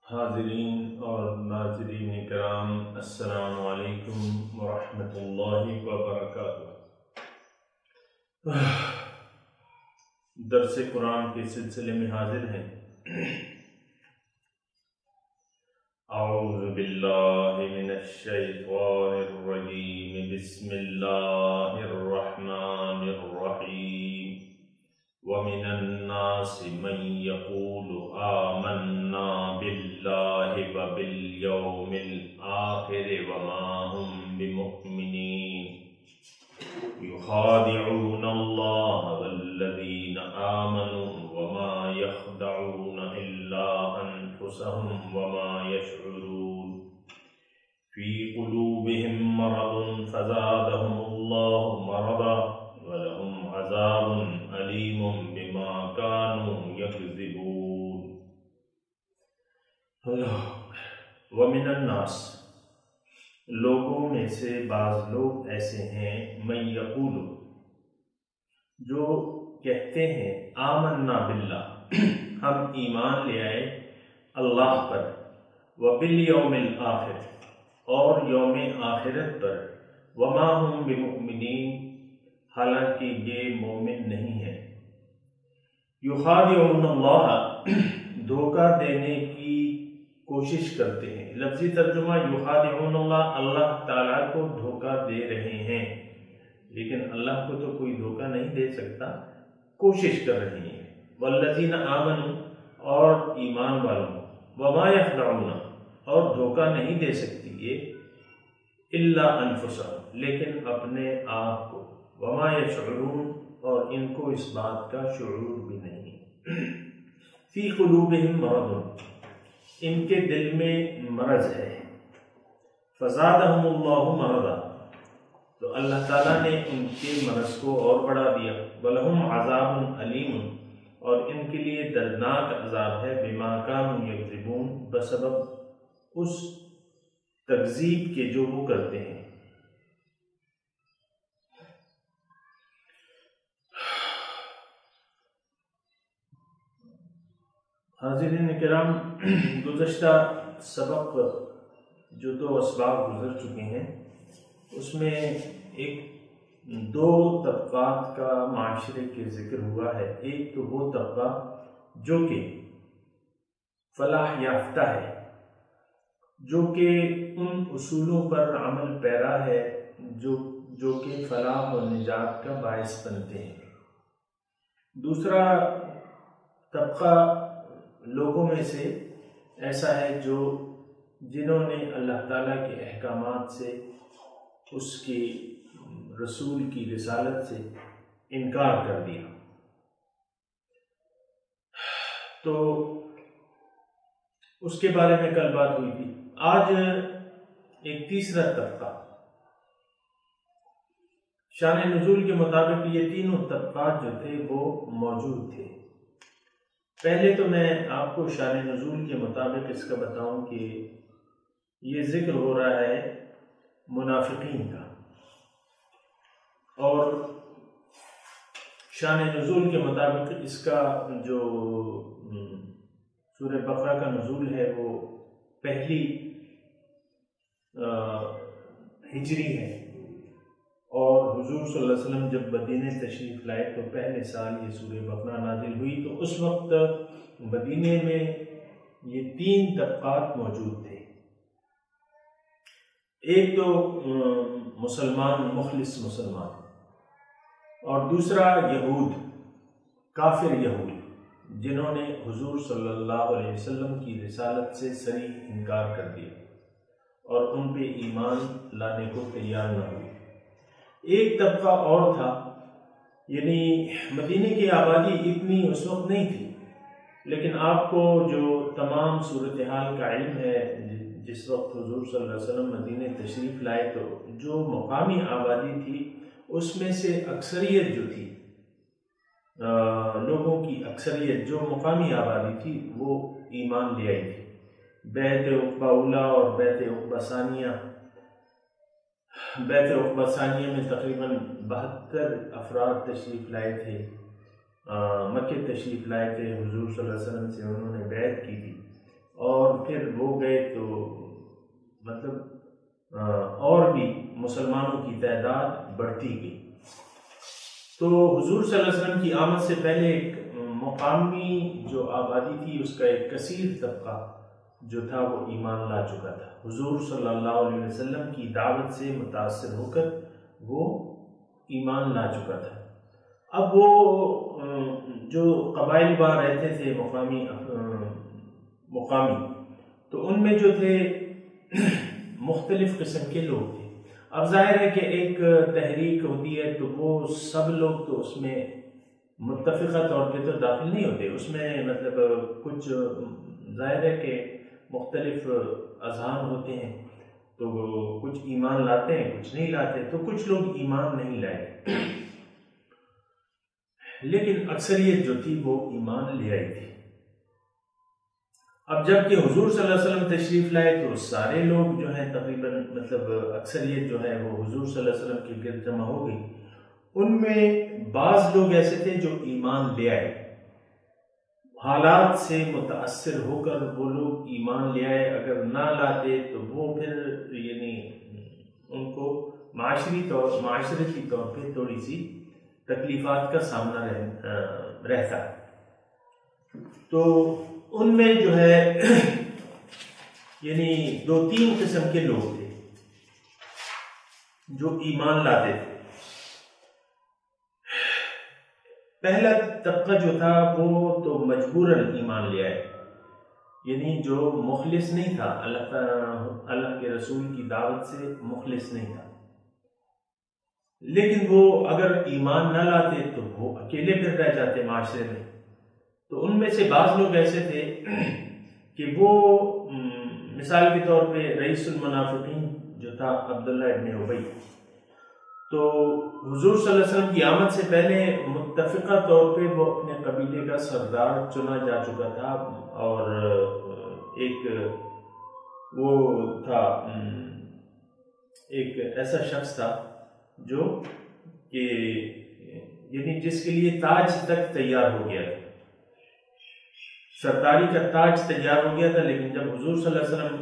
حاضرین اور ناظرین کرام، السلام علیکم ورحمۃ اللہ وبرکاتہ۔ درس قرآن کے سلسلے میں حاضر ہیں۔ اعوذ باللہ من الشیطان الرجیم، بسم اللہ الرحمن الرحیم۔ وَمِنَ النَّاسِ مَن يَقُولُ آمَنَّا بِاللَّهِ وَبِالْيَوْمِ الْآخِرِ وَمَا هُم بِمُؤْمِنِينَ يُخَادِعُونَ اللَّهَ وَالَّذِينَ آمَنُوا وَمَا يَخْدَعُونَ إِلَّا أَنفُسَهُمْ وَمَا يَشْعُرُونَ فِي قُلُوبِهِم مَّرَضٌ فَزَادَهُمُ اللَّهُ مَرَضًا وَلَهُمْ عَذَابٌ عَلِيمٌ بِمَا كَانُوا يَكْذِبُونَ۔ وَمِنَ النَّاسِ، لوگوں میں سے بعض لوگ ایسے ہیں، مَن یقول، جو کہتے ہیں آمنا باللہ، ہم ایمان لے آئے اللہ پر، وبالیوم الآخر، اور یوم آخرت پر، وما ہم بمؤمنین، حالانکہ یہ مومن نہیں ہے۔ یخادعون اللہ، دھوکہ دینے کی کوشش کرتے ہیں۔ لفظی ترجمہ یخادعون اللہ، اللہ تعالیٰ کو دھوکہ دے رہے ہیں، لیکن اللہ کو تو کوئی دھوکہ نہیں دے سکتا، کوشش کر رہے ہیں۔ والذین آمنوا، اور ایمان والوں، وما یخدعون، اور دھوکہ نہیں دے سکتی یہ، الا انفسہم، لیکن اپنے آپ کو، وما یشعرون، اور ان کو اس بات کا شعور بھی نہیں۔ فی قلوبہم مرض، ان کے دل میں مرض ہے۔ فزادہم اللہ مرضا، تو اللہ تعالیٰ نے ان کے مرض کو اور بڑھا دیا۔ وَلَهُمْ عَذَابٌ عَلِيمٌ، اور ان کے لیے دردناک عذاب ہے، بِمَا كَانُوا يَكْذِبُونَ، بسبب اس تکذیب کے جو وہ کرتے ہیں۔ حاضرین کرام، گزشتہ سبق جو دو اسباق گزر چکے ہیں، اس میں دو طبقات کا معاشرے کے ذکر ہوا ہے۔ ایک تو وہ طبقہ جو کہ فلاح یافتہ ہے، جو کہ ان اصولوں پر عمل پیرا ہے جو کہ فلاح و نجات کا باعث بنتے ہیں۔ دوسرا طبقہ لوگوں میں سے ایسا ہے جنہوں نے اللہ تعالیٰ کے احکامات سے، اس کی رسول کی رسالت سے انکار کر دیا۔ تو اس کے بارے میں کل بات ہوئی تھی۔ آج ایک تیسرا طبقہ، شان نزول کے مطابق یہ تینوں طبقات جو تھے وہ موجود تھے۔ پہلے تو میں آپ کو شان نزول کے مطابق اس کا بتاؤں کہ یہ ذکر ہو رہا ہے منافقین کا، اور شان نزول کے مطابق اس کا جو سورہ بقرہ کا نزول ہے وہ پہلی ہجری ہے، اور حضور صلی اللہ علیہ وسلم جب مدینے تشریف لائے تو پہلے سال یہ سورہ بقرہ نازل ہوئی۔ تو اس وقت مدینے میں یہ تین طبقات موجود تھے۔ ایک تو مسلمان، مخلص مسلمان، اور دوسرا یہود، کافر یہود، جنہوں نے حضور صلی اللہ علیہ وسلم کی رسالت سے صریح انکار کر دیا اور ان پہ ایمان لانے کو تیار نہ ہوئے۔ ایک طبقہ اور تھا، یعنی مدینے کی آبادی اتنی اس وقت نہیں تھی، لیکن آپ کو جو تمام صورتحال کا علم ہے، جس وقت حضور صلی اللہ علیہ وسلم مدینے تشریف لائے تو جو مقامی آبادی تھی اس میں سے اکثریت جو تھی، لوگوں کی اکثریت جو مقامی آبادی تھی وہ ایمان لے آئی تھی۔ بیعت عقبہ اولیٰ اور بیعت عقبہ ثانیہ، بیعت عقبہ ثانیہ میں تقریباً 72 افراد تشریف لائے تھے، مکہ تشریف لائے تھے، حضور صلی اللہ علیہ وسلم سے انہوں نے بیعت کی تھی، اور اور پھر وہ گئے تو مطلب اور بھی مسلمانوں کی تعداد بڑھتی گئی. تو حضور صلی اللہ علیہ وسلم کی آمد سے پہلے ایک مقامی جو آبادی تھی اس کا ایک کثیر طبقہ جو تھا وہ ایمان لا چکا تھا. حضور صلی اللہ علیہ وسلم کی دعوت سے متاثر ہو کر وہ ایمان لا چکا تھا. اب وہ جو قبائل وہاں رہتے تھے مقامی تو ان میں جو تھے مختلف قسم کے لوگ تھے. اب ظاہر ہے کہ ایک تحریک ہوتی ہے تو وہ سب لوگ تو اس میں متفقہ طور پہ تو داخل نہیں ہوتے. اس میں مطلب کچھ ظاہر ہے کہ مختلف اذہان ہوتے ہیں تو کچھ ایمان لاتے ہیں کچھ نہیں لاتے. تو کچھ لوگ ایمان نہیں لائے لیکن اکثریت جو تھی وہ ایمان لے آئی تھی. اب جب کہ حضور صلی اللہ علیہ وسلم تشریف لائے تو سارے لوگ جو ہیں تقریباً مطلب اکثریت جو ہے وہ حضور صلی اللہ علیہ وسلم کے گرد جمع ہو گئی. ان میں بعض لوگ ایسے تھے جو ایمان لے آئے, حالات سے متاثر ہو کر وہ لوگ ایمان لے آئے. اگر نہ لاتے تو وہ پھر یعنی ان کو معاشرتی طور پہ تھوڑی سی تکلیفات کا سامنا رہتا. تو ان میں جو ہے یعنی 2-3 قسم کے لوگ تھے جو ایمان لاتے تھے. پہلا طبقہ جو تھا وہ تو مجبوراً ایمان لے آئے, یعنی جو مخلص نہیں تھا, اللہ کے رسول کی دعوت سے مخلص نہیں تھا, لیکن وہ اگر ایمان نہ لاتے تو وہ اکیلے پھر رہ جاتے معاشرے میں. تو ان میں سے بعض لوگ ایسے تھے کہ وہ مثال کے طور پہ رئیس المنافقین جو تھا عبداللہ ابن ابی, تو حضور صلی اللہ علیہ وسلم کی آمد سے پہلے متفقہ طور پہ وہ اپنے قبیلے کا سردار چنا جا چکا تھا, اور ایک وہ تھا ایک ایسا شخص تھا جو کہ یعنی جس کے لیے تاج تک تیار ہو گیا تھا, سرداری کا تاج تیار ہو گیا تھا. لیکن جب حضور صلی اللہ علیہ وسلم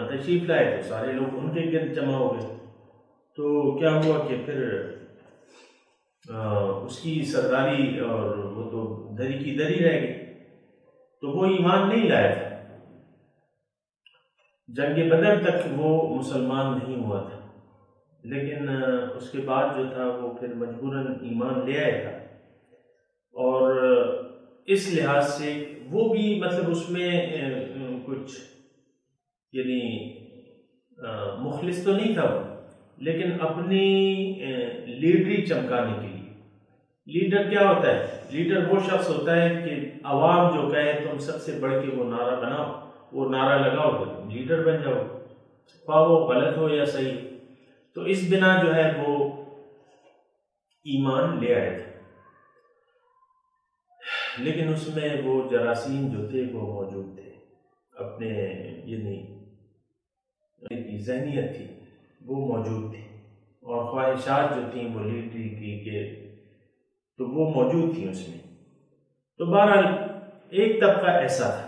تشریف لائے تو سارے لوگ ان کے گرد جمع ہو گئے. تو کیا ہوا کہ پھر اس کی سرداری اور وہ تو دری کی دری رہ گئی, تو وہ ایمان نہیں لایا تھا. جنگ بدر تک وہ مسلمان نہیں ہوا تھا, لیکن اس کے بعد جو تھا وہ پھر مجبوراً ایمان لے آیا تھا. اور اس لحاظ سے وہ بھی مطلب اس میں کچھ یعنی مخلص تو نہیں تھا وہ, لیکن اپنی لیڈری چمکانے کے لیے. لیڈر کیا ہوتا ہے؟ لیڈر وہ شخص ہوتا ہے کہ عوام جو کہے تم سب سے بڑھ کے وہ نعرہ بناؤ, وہ نعرہ لگاؤ تو تم لیڈر بن جاؤ, خواہ وہ غلط ہو یا صحیح. تو اس بنا جو ہے وہ ایمان لے آئے تھے, لیکن اس میں وہ جراثیم جو تھے وہ موجود تھے. اپنے یعنی کی ذہنیت تھی وہ موجود تھی, اور خواہشات جو تھیں وہ لیڈری کی کہ تو وہ موجود تھیں اس میں. تو بہرحال ایک طبقہ ایسا تھا.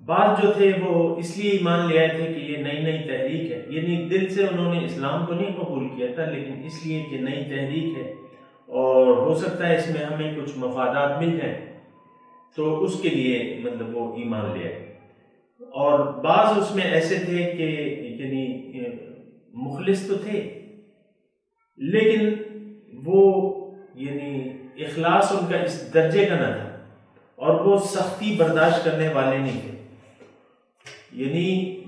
بعض جو تھے وہ اس لیے ایمان لے آئے تھے کہ یہ نئی نئی تحریک ہے, یعنی دل سے انہوں نے اسلام کو نہیں قبول کیا تھا, لیکن اس لیے کہ نئی تحریک ہے اور ہو سکتا ہے اس میں ہمیں کچھ مفادات مل جائیں, تو اس کے لیے مطلب وہ ایمان لے آئے. اور بعض اس میں ایسے تھے کہ یعنی مخلص تو تھے, لیکن وہ یعنی اخلاص ان کا اس درجے کا نہ تھا, اور وہ سختی برداشت کرنے والے نہیں تھے. یعنی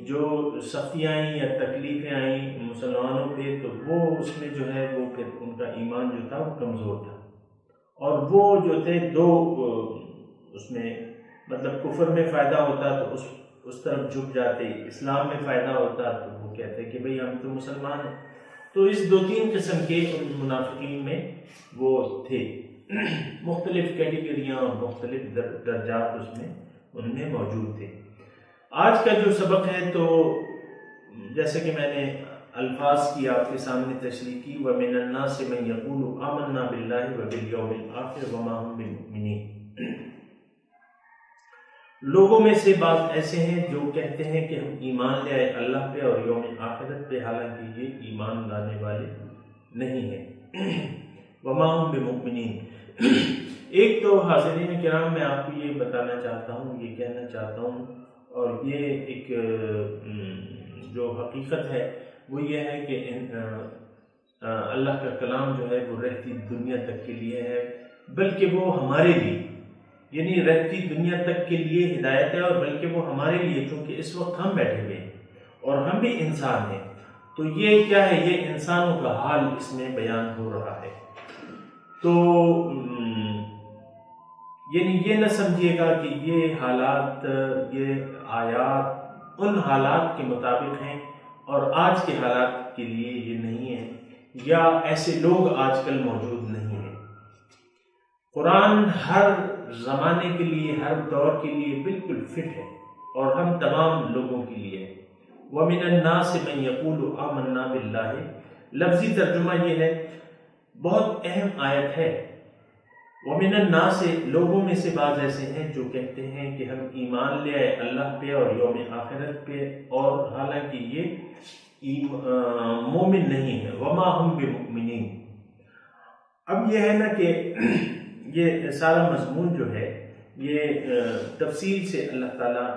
جو سختیاں آئیں یا تکلیفیں آئیں مسلمانوں پہ تو وہ اس میں جو ہے وہ پھر ان کا ایمان جو تھا وہ کمزور تھا. اور وہ جو تھے دو اس میں مطلب کفر میں فائدہ ہوتا تو اس طرف جھک جاتے, اسلام میں فائدہ ہوتا تو وہ کہتے کہ بھئی ہم تو مسلمان ہیں. تو اس 2-3 قسم کے منافقین میں وہ تھے, مختلف کیٹیگریاں اور مختلف درجات اس میں ان میں موجود تھے. آج کا جو سبق ہے تو جیسے کہ میں نے الفاظ کی آپ کے سامنے تشریح کی, وَمِنَ النَّاسِ مَن يَقُولُ آمَنَّا بِاللَّهِ وَبِالْيَوْمِ الْآخِرِ وَمَا هُم بِمُؤْمِنِينَ. لوگوں میں سے بعض ایسے ہیں جو کہتے ہیں کہ ہم ایمان لے آئے اللہ پہ اور یوم آخرت پہ، حالانکہ یہ ایمان لانے والے نہیں ہیں۔ وما ہم بمؤمنین۔ ایک تو حاضرین کرام میں آپ کو یہ بتانا چاہتا ہوں، یہ کہنا چاہتا ہوں، اور یہ ایک جو حقیقت ہے وہ یہ ہے کہ اللہ کا کلام جو ہے وہ رہتی دنیا تک کے لیے ہے، بلکہ وہ ہمارے لیے، یعنی رہتی دنیا تک کے لیے ہدایت ہے، اور بلکہ وہ ہمارے لیے، چونکہ اس وقت ہم بیٹھے ہوئے ہیں اور ہم بھی انسان ہیں، تو یہ کیا ہے، یہ انسانوں کا حال اس میں بیان ہو رہا ہے۔ تو یعنی یہ نہ سمجھیے گا کہ یہ حالات، یہ آیات ان حالات کے مطابق ہیں اور آج کے حالات کے لیے یہ نہیں ہے، یا ایسے لوگ آج کل موجود نہیں ہیں۔ قرآن ہر زمانے کے لیے، ہر دور کے لیے بالکل فٹ ہے، اور ہم تمام لوگوں کے لیے ہے۔ وَمِنَ النَّاسِ مَن يَقُولُ آمَنَّا بِاللَّهِ، لفظی ترجمہ یہ ہے، بہت اہم آیت ہے۔ وَمِنَ النَّاسِ، لوگوں میں سے بعض ایسے ہیں جو کہتے ہیں کہ ہم ایمان لے آئے اللہ پہ اور یوم آخرت پہ، اور حالانکہ یہ مومن نہیں ہے۔ وَمَا هُمْ بِمُؤْمِنِينَ۔ اب یہ ہے نا کہ یہ سارا مضمون جو ہے یہ تفصیل سے اللہ تعالیٰ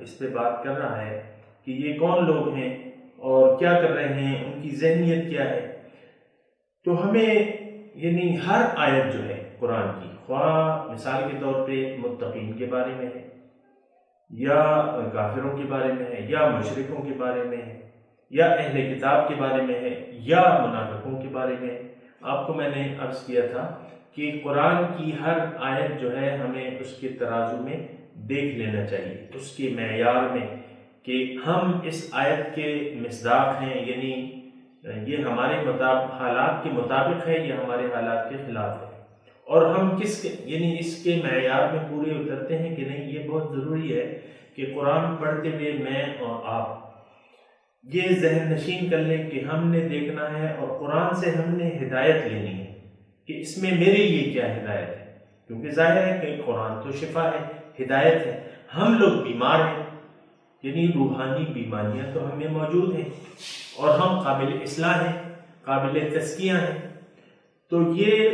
اس پہ بات کر رہا ہے کہ یہ کون لوگ ہیں اور کیا کر رہے ہیں، ان کی ذہنیت کیا ہے۔ تو ہمیں یعنی ہر آیت جو ہے قرآن کی، خواہ مثال کے طور پہ متقین کے بارے میں ہے، یا کافروں کے بارے میں ہے، یا مشرکوں کے بارے میں ہے، یا اہل کتاب کے بارے میں ہے، یا منافقوں کے بارے میں ہے۔ آپ کو میں نے عرض کیا تھا کہ قرآن کی ہر آیت جو ہے ہمیں اس کے ترازو میں دیکھ لینا چاہیے، اس کے معیار میں، کہ ہم اس آیت کے مصداق ہیں، یعنی یہ ہمارے حالات کے مطابق ہے یا ہمارے حالات کے خلاف ہے، اور ہم یعنی اس کے معیار میں پورے اترتے ہیں کہ نہیں۔ یہ بہت ضروری ہے کہ قرآن پڑھتے ہوئے میں اور آپ یہ ذہن نشین کر لیں کہ ہم نے دیکھنا ہے اور قرآن سے ہم نے ہدایت لینی ہے کہ اس میں میرے لیے کیا ہدایت ہے، کیونکہ ظاہر ہے کہ قرآن تو شفا ہے، ہدایت ہے۔ ہم لوگ بیمار ہیں، یعنی روحانی بیماریاں تو ہمیں موجود ہیں، اور ہم قابل اصلاح ہیں، قابل تزکیہ ہیں، تو یہ،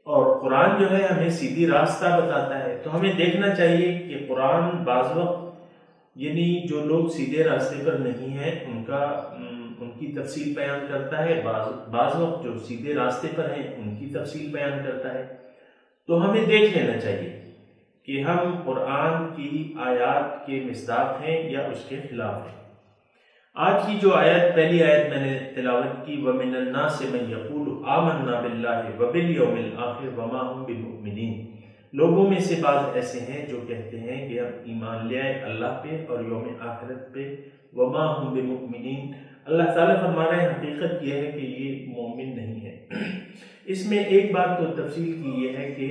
اور قرآن جو ہے ہمیں سیدھی راستہ بتاتا ہے۔ تو ہمیں دیکھنا چاہیے کہ قرآن بعض وقت یعنی جو لوگ سیدھے راستے پر نہیں ہیں ان کی تفصیل بیان کرتا ہے، بعض وقت جو سیدھے راستے پر ہیں ان کی تفصیل بیان کرتا ہے۔ تو ہمیں دیکھ لینا چاہیے کہ ہم قرآن کی آیات کے مصداق ہیں یا اس کے خلاف ہیں۔ آج کی جو آیت، پہلی آیت میں نے تلاوت کی، وَمِنَ النَّاسِ مَن يَقُولُ آمَنَّا بِاللَّهِ وَبِالْيَوْمِ الْآخِرِ وَمَا هُمْ بِمُؤْمِنِينَ۔ لوگوں میں سے بعض ایسے ہیں جو کہتے ہیں کہ ہم ایمان لے آئے اللہ پہ اور یوم آخرت پہ، وَمَا هُمْ بِمُؤْمِنِينَ۔ اللہ تعالیٰ فرما رہے ہیں حقیقت یہ ہے کہ یہ مومن نہیں ہے۔ اس میں ایک بات تو تفصیل کی یہ ہے کہ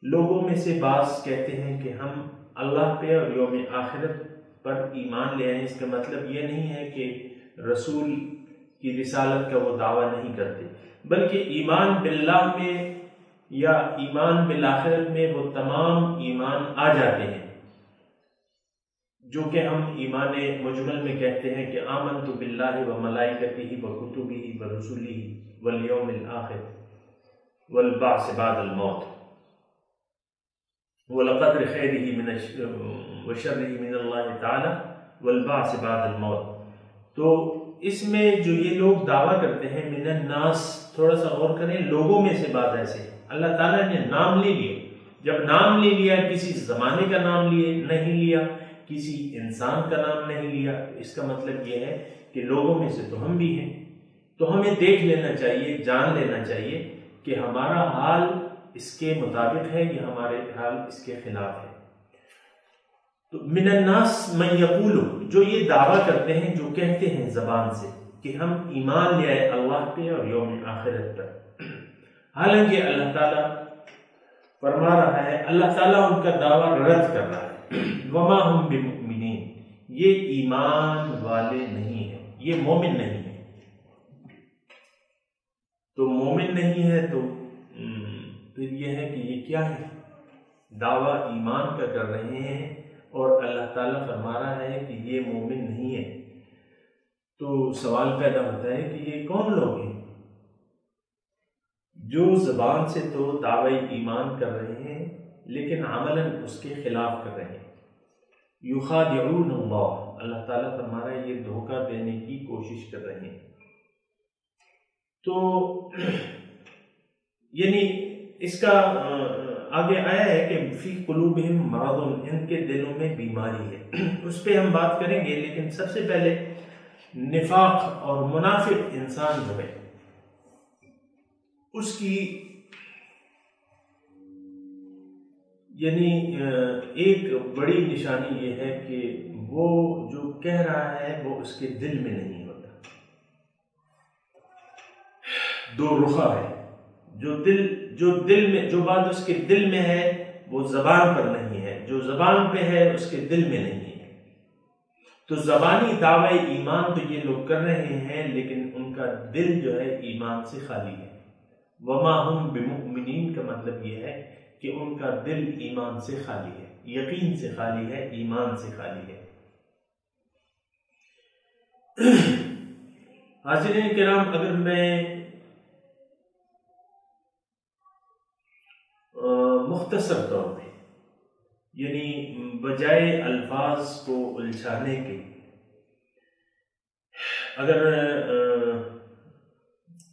لوگوں میں سے بعض کہتے ہیں کہ ہم اللہ پہ اور یوم آخرت پر ایمان لے آئیں۔ اس کا مطلب یہ نہیں ہے کہ رسول کی رسالت کا وہ دعویٰ نہیں کرتے، بلکہ ایمان باللہ میں یا ایمان بالآخرت میں وہ تمام ایمان آ جاتے ہیں، جو کہ ہم ایمان مجمل میں کہتے ہیں کہ آمنت باللہ وملائکتہ وکتبہ ورسلہ والیوم الآخر والبعث بعد الموت والقدر خیرہ وشرہ من اللہ تعالی والبعث بعد الموت۔ تو اس میں جو یہ لوگ دعویٰ کرتے ہیں من الناس، تھوڑا سا غور کریں، لوگوں میں سے بعض ایسے ہیں۔ اللہ تعالیٰ نے نام لے لیا، جب نام لے لیا کسی زمانے کا نام نہیں لیا، کسی انسان کا نام نہیں لیا، اس کا مطلب یہ ہے کہ لوگوں میں سے تو ہم بھی ہیں۔ تو ہمیں دیکھ لینا چاہیے، جان لینا چاہیے کہ ہمارا حال اس کے مطابق ہے یا ہمارے حال اس کے خلاف ہے۔ تو من الناس من یقول، جو یہ دعویٰ کرتے ہیں، جو کہتے ہیں زبان سے کہ ہم ایمان لے آئے اللہ پہ اور یوم آخرت پر، حالانکہ اللہ تعالیٰ فرما رہا ہے، اللہ تعالیٰ ان کا دعویٰ رد کر رہا ہے، وما ہم بمؤمنین، یہ ایمان والے نہیں ہیں، یہ مومن نہیں ہے۔ تو مومن نہیں ہے تو پھر یہ ہے کہ یہ کیا ہے، دعویٰ ایمان کا کر رہے ہیں اور اللہ تعالیٰ فرما رہا ہے کہ یہ مومن نہیں ہے، تو سوال پیدا ہوتا ہے کہ یہ کون لوگ ہیں جو زبان سے تو دعوی ایمان کر رہے ہیں لیکن عملاً اس کے خلاف کر رہے ہیں؟ یخادعون اللہ، اللہ تعالیٰ فرما رہا ہے یہ دھوکہ دینے کی کوشش کر رہے ہیں۔ تو یعنی اس کا آگے آیا ہے کہ فی قلوبہم مرض، ان کے دلوں میں بیماری ہے، اس پہ ہم بات کریں گے، لیکن سب سے پہلے نفاق اور منافق انسان جو ہے اس کی یعنی ایک بڑی نشانی یہ ہے کہ وہ جو کہہ رہا ہے وہ اس کے دل میں نہیں ہوتا، دو رخا ہے، جو بات اس کے دل میں ہے وہ زبان پر نہیں ہے، جو زبان پہ ہے اس کے دل میں نہیں ہے۔ تو زبانی دعوی ایمان تو یہ لوگ کر رہے ہیں لیکن ان کا دل جو ہے ایمان سے خالی ہے۔ وما ہم بمؤمنین کا مطلب یہ ہے کہ ان کا دل ایمان سے خالی ہے، یقین سے خالی ہے، ایمان سے خالی ہے۔ حاضرین کرام، اگر میں مختصر طور پہ یعنی بجائے الفاظ کو الجھانے کے اگر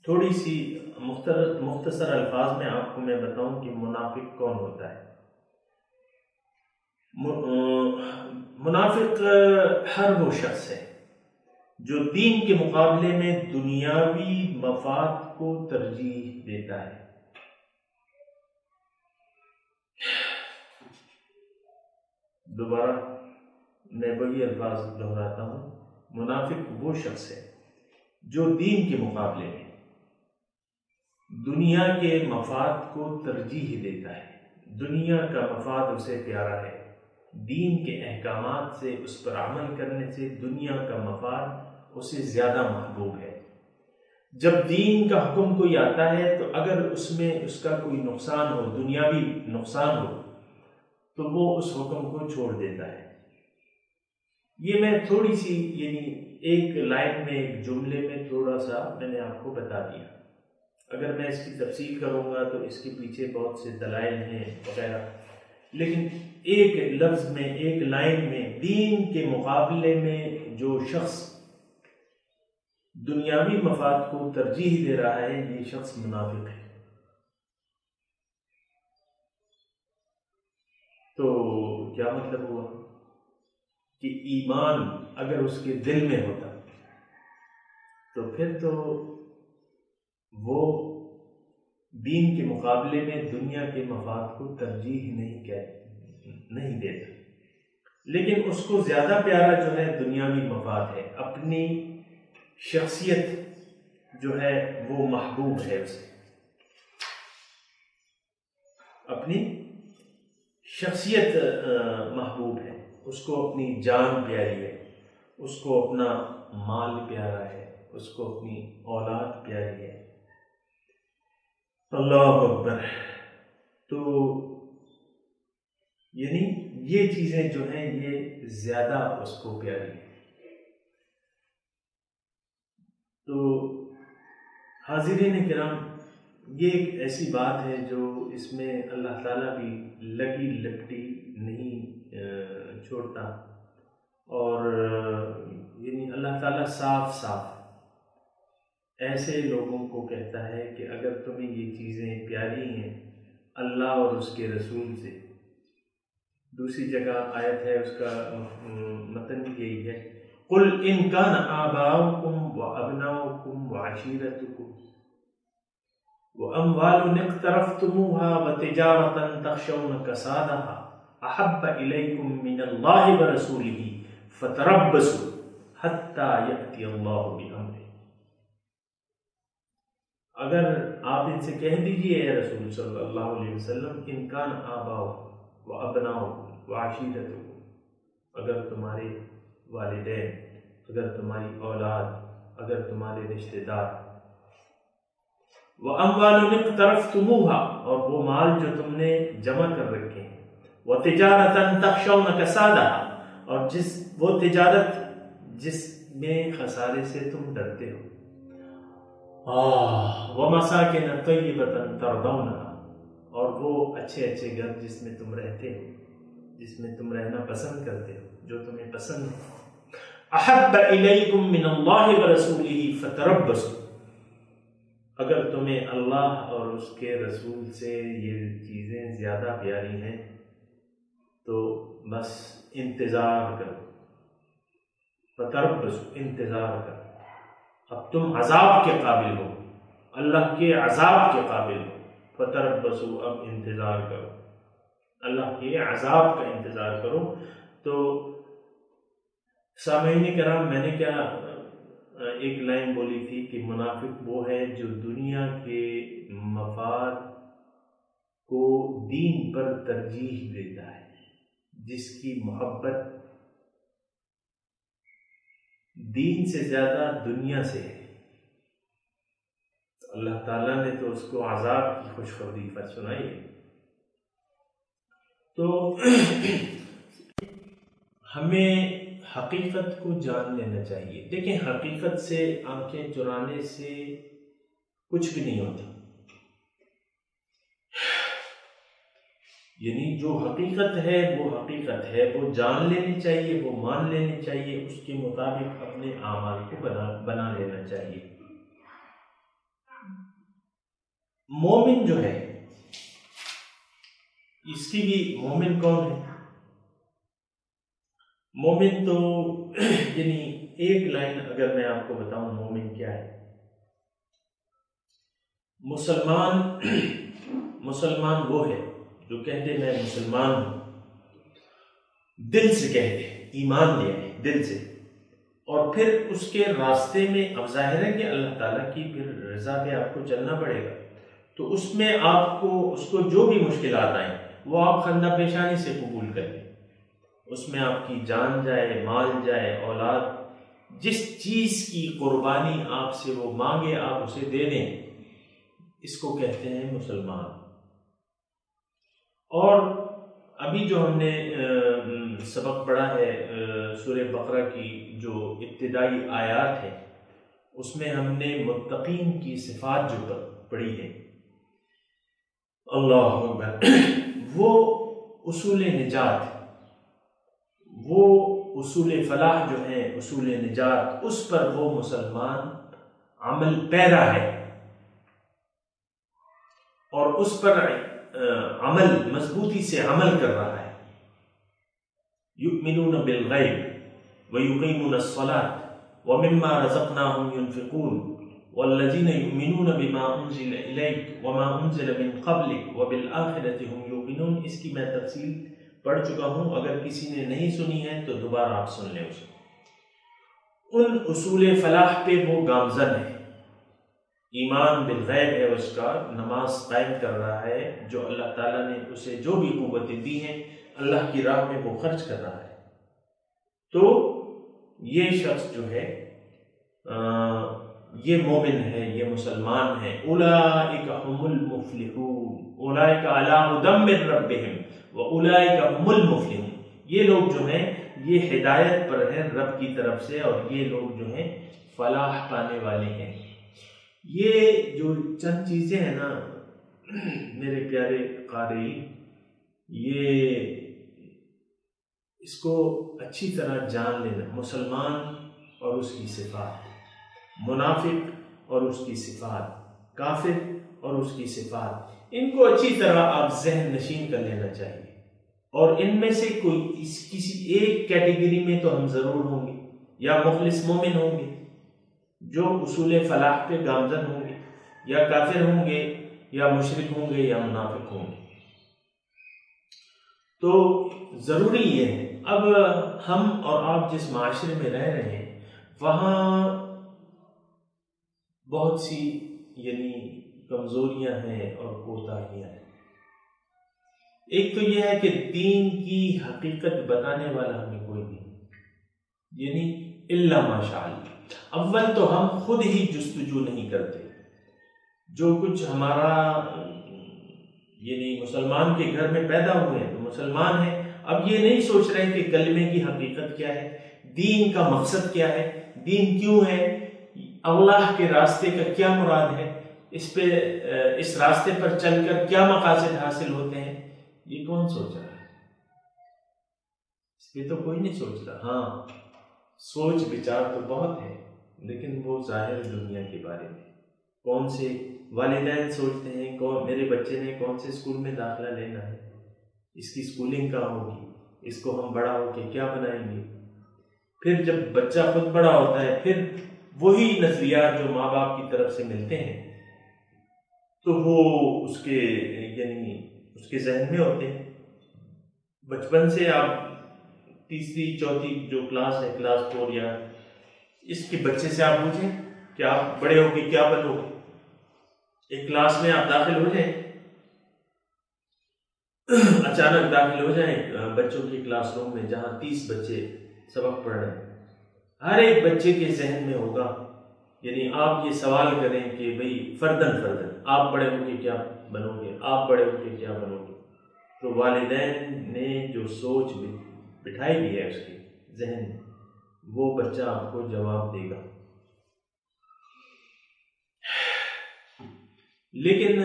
تھوڑی سی مختصر الفاظ میں آپ کو میں بتاؤں کہ منافق کون ہوتا ہے۔ منافق ہر وہ شخص ہے جو دین کے مقابلے میں دنیاوی مفاد کو ترجیح دیتا ہے۔ دوبارہ میں وہی الفاظ دہراتا ہوں، منافق وہ شخص ہے جو دین کے مقابلے میں دنیا کے مفاد کو ترجیح دیتا ہے، دنیا کا مفاد اسے پیارا ہے، دین کے احکامات سے اس پر عمل کرنے سے دنیا کا مفاد اسے زیادہ محبوب ہے۔ جب دین کا حکم کوئی آتا ہے تو اگر اس میں اس کا کوئی نقصان ہو، دنیاوی نقصان ہو، تو وہ اس حکم کو چھوڑ دیتا ہے۔ یہ میں تھوڑی سی یعنی ایک لائن میں، ایک جملے میں تھوڑا سا میں نے آپ کو بتا دیا۔ اگر میں اس کی تفصیل کروں گا تو اس کے پیچھے بہت سے دلائل ہیں وغیرہ، لیکن ایک لفظ میں، ایک لائن میں، دین کے مقابلے میں جو شخص دنیاوی مفاد کو ترجیح دے رہا ہے یہ شخص منافق ہے۔ تو کیا مطلب ہوا کہ ایمان اگر اس کے دل میں ہوتا تو پھر تو وہ دین کے مقابلے میں دنیا کے مفاد کو ترجیح نہیں دیتا، لیکن اس کو زیادہ پیارا جو ہے دنیاوی مفاد ہے، اپنی شخصیت جو ہے وہ محبوب ہے، اسے اپنی شخصیت محبوب ہے، اس کو اپنی جان پیاری ہے، اس کو اپنا مال پیارا ہے، اس کو اپنی اولاد پیاری ہے۔ اللہ اکبر۔ تو یعنی یہ چیزیں جو ہیں یہ زیادہ اس کو پیاری ہیں۔ تو حاضرین کرام، یہ ایک ایسی بات ہے جو اس میں اللہ تعالیٰ بھی لگی لپٹی نہیں چھوڑتا، اور یعنی اللہ تعالیٰ صاف صاف ایسے لوگوں کو کہتا ہے کہ اگر تمہیں یہ چیزیں پیاری ہیں اللہ اور اس کے رسول سے، دوسری جگہ آیت ہے اس کا متن بھی یہی ہے، قُلْ إِنْ كَانَ آبَاؤُكُمْ وَأَبْنَاؤُكُمْ وَعَشِيرَتُكُمْ وَأَمْوَالٌ اقْتَرَفْتُمُوهَا وَتِجَارَةً تَخْشَوْنَ كَسَادَهَا أَحَبَّ إِلَيْكُمْ مِنَ اللَّهِ وَرَسُولِهِ فَتَرَبَّصُوا حَتَّى يَأْتِيَ اللَّهُ بِأَمْرِهِ۔ اگر آپ ان سے کہہ دیجئے اے رسول صلی اللہ علیہ وسلم، إِنْ كَانَ آبَاؤُكُمْ وَأَبْنَاؤُكُمْ وَعَشِيرَتُكُمْ، اگر تمہارے والدین، اگر تمہاری اولاد، اگر تمہارے رشتہ دار، وَأَمْوَالٌ اقْتَرَفْتُمُوهَا، اور وہ مال جو تم نے جمع کر رکھے ہیں، وَتِجَارَةً تَخْشَوْنَ كَسَادَهَا، اور وہ تجارت جس میں خسارے سے تم ڈرتے ہو. وَمَسَاكِنَ طَيِّبَةً تَرْضَوْنَهَا، اور وہ اچھے اچھے گھر جس میں تم رہتے ہو، جس میں تم رہنا پسند کرتے ہو، جو تمہیں پسند ہے. احب الیکم من اللہ ورسولہ فتربصوا، اگر تمہیں اللہ اور اس کے رسول سے یہ چیزیں زیادہ پیاری ہیں تو بس انتظار کرو. فتربصوا، انتظار کرو. اب تم عذاب کے قابل ہو، اللہ کے عذاب کے قابل ہو. فتربصوا، اب انتظار کرو، اللہ کے عذاب کا انتظار کرو. تو سامعین کرام، میں نے کیا ایک لائن بولی تھی کہ منافق وہ ہے جو دنیا کے مفاد کو دین پر ترجیح دیتا ہے، جس کی محبت دین سے زیادہ دنیا سے ہے. اللہ تعالیٰ نے تو اس کو عذاب کی خوشخبری پر سنائی ہے. تو ہمیں حقیقت کو جان لینا چاہیے. دیکھیں، حقیقت سے آنکھیں چرانے سے کچھ بھی نہیں ہوتا. یعنی جو حقیقت ہے وہ حقیقت ہے، وہ جان لینی چاہیے، وہ مان لینی چاہیے، اس کے مطابق اپنے اعمال کو بنا لینا چاہیے. مومن جو ہے، اس کی بھی مومن کون ہے؟ مومن تو یعنی ایک لائن اگر میں آپ کو بتاؤں مومن کیا ہے. مسلمان وہ ہے جو کہتے میں مسلمان ہوں، دل سے کہتے ایمان لیا ہے دل سے، اور پھر اس کے راستے میں اب ظاہر ہے کہ اللہ تعالیٰ کی پھر رضا پہ آپ کو چلنا پڑے گا. تو اس میں آپ کو اس کو جو بھی مشکلات آئیں وہ آپ خندہ پیشانی سے قبول کر لیں. اس میں آپ کی جان جائے، مال جائے، اولاد، جس چیز کی قربانی آپ سے وہ مانگے آپ اسے دے دیں، اس کو کہتے ہیں مسلمان. اور ابھی جو ہم نے سبق پڑھا ہے سورہ بقرہ کی جو ابتدائی آیات ہے، اس میں ہم نے متقین کی صفات جو پڑھی ہے، اللہ اکبر، وہ اصول نجات، وہ اصول فلاح جو ہیں، اصول نجات، اس پر وہ مسلمان عمل پیرا ہے اور اس پر عمل مضبوطی سے عمل کر رہا ہے. یؤمنون بالغیب ویقیمون الصلاة ومما رزقناہم ينفقون والذین یؤمنون بما انزل الیک وما انزل من قبلک وبالآخرۃ هم یوقنون. اس کی میں تفصیل پڑھ چکا ہوں، اگر کسی نے نہیں سنی ہے تو دوبارہ آپ سن لیں اسے. ان اصول فلاح پہ وہ گامزن ہے، ایمان بالغیب ہے اس کا، نماز قائم کر رہا ہے، جو اللہ تعالیٰ نے اسے جو بھی قوتیں دی ہیں اللہ کی راہ میں وہ خرچ کر رہا ہے. تو یہ شخص جو ہے یہ مومن ہے، یہ مسلمان ہے. اولئک هم المفلحون، اولئک علی ھدی من ربہم واولئک هم المفلحون. یہ لوگ جو ہیں یہ ہدایت پر ہیں رب کی طرف سے، اور یہ لوگ جو ہیں فلاح پانے والے ہیں. یہ جو چند چیزیں ہیں نا میرے پیارے قارئین، یہ اس کو اچھی طرح جان لینا. مسلمان اور اس کی صفات، منافق اور اس کی صفات، کافر اور اس کی صفات، ان کو اچھی طرح آپ ذہن نشین کر لینا چاہیے. اور ان میں سے کوئی کسی ایک کیٹیگری میں تو ہم ضرور ہوں گے، یا مخلص مومن ہوں گے جو اصول فلاح پہ گامزن ہوں گے، یا کافر ہوں گے، یا مشرک ہوں گے، یا منافق ہوں گے. تو ضروری یہ ہے. اب ہم اور آپ جس معاشرے میں رہ رہے ہیں وہاں بہت سی یعنی کمزوریاں ہیں اور کوتاہیاں ہیں. ایک تو یہ ہے کہ دین کی حقیقت بتانے والا ہمیں کوئی نہیں، یعنی الا ماشاء اللہ. اول تو ہم خود ہی جستجو نہیں کرتے. جو کچھ ہمارا یعنی مسلمان کے گھر میں پیدا ہوئے ہیں تو مسلمان ہیں، اب یہ نہیں سوچ رہے کہ کلمے کی حقیقت کیا ہے، دین کا مقصد کیا ہے، دین کیوں ہے، اللہ کے راستے کا کیا مراد ہے، اس راستے پر چل کر کیا مقاصد حاصل ہوتے ہیں، یہ کون سوچ رہا ہے؟ اس پہ تو کوئی نہیں سوچ رہا۔ ہاں، سوچ بچار تو بہت ہے، لیکن وہ ظاہر دنیا کے بارے میں کون سے والدین سوچتے ہیں میرے بچے نے کون سے اسکول میں داخلہ لینا ہے، اس کی اسکولنگ کہاں ہوگی، اس کو ہم بڑا ہو کے کیا بنائیں گے۔ پھر جب بچہ خود بڑا ہوتا ہے، پھر وہی نظریات جو ماں باپ کی طرف سے ملتے ہیں تو وہ اس کے ذہن میں ہوتے ہیں۔ بچپن سے آپ تیسری چوتھی جو کلاس ہے، کلاس 4 یا اس کے بچے سے آپ پوچھیں کہ آپ بڑے ہو کے کیا بنو گے، ایک کلاس میں آپ داخل ہو جائیں، اچانک داخل ہو جائیں بچوں کے کلاس روم میں جہاں 30 بچے سبق پڑھ رہے ہیں، ہر ایک بچے کے ذہن میں ہوگا، یعنی آپ یہ سوال کریں کہ بھئی فردن آپ بڑے ہو کے کیا بنو گے، آپ بڑے ہو کے کیا بنو گے، تو والدین نے جو سوچ بٹھائی بھی ہے اس کے ذہن میں، وہ بچہ آپ کو جواب دے گا۔ لیکن